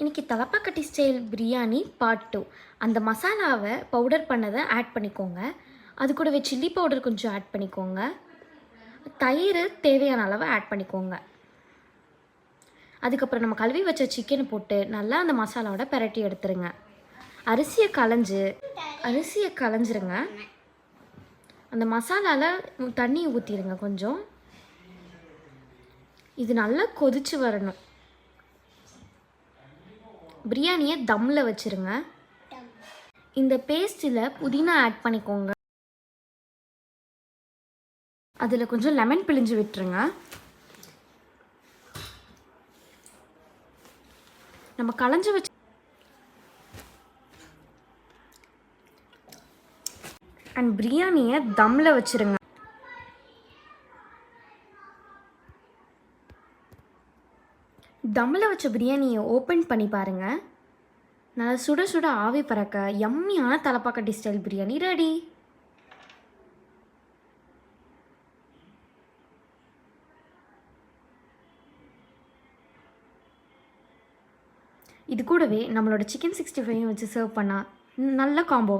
இன்றைக்கி Thalappakatti style biryani part 2. அந்த மசாலாவை பவுடர் பண்ணதை ஆட் பண்ணிக்கோங்க. அது கூடவே சில்லி பவுடர் கொஞ்சம் ஆட் பண்ணிக்கோங்க. தயிர் தேவையான அளவு ஆட் பண்ணிக்கோங்க. அதுக்கப்புறம் நம்ம கழுவி வச்ச சிக்கனை போட்டு நல்லா அந்த மசாலாவோட பிரட்டி எடுத்துருங்க. அரிசியை களைஞ்சிருங்க. அந்த மசாலாவில் தண்ணி ஊற்றிடுங்க கொஞ்சம். இது நல்லா கொதிச்சு வரணும். பிரியாணியை தம்மில் வச்சுருங்க. இந்த பேஸ்ட்டில் புதினா ஆட் பண்ணிக்கோங்க. அதில் கொஞ்சம் லெமன் பிழிஞ்சு விட்டுருங்க. நம்ம களைஞ்சி வச்சு அண்ட் பிரியாணியை தம்மில் வச்சுருங்க. தம்மில் வச்ச பிரியாணியை ஓப்பன் பண்ணி பாருங்கள். நல்லா சுட சுட ஆவி பறக்க யம்மியான தலப்பாக்கட்டி ஸ்டைல் பிரியாணி ரெடி. இது கூடவே நம்மளோட சிக்கன் 65 வச்சு சர்வ் பண்ணால் நல்ல காம்போவாக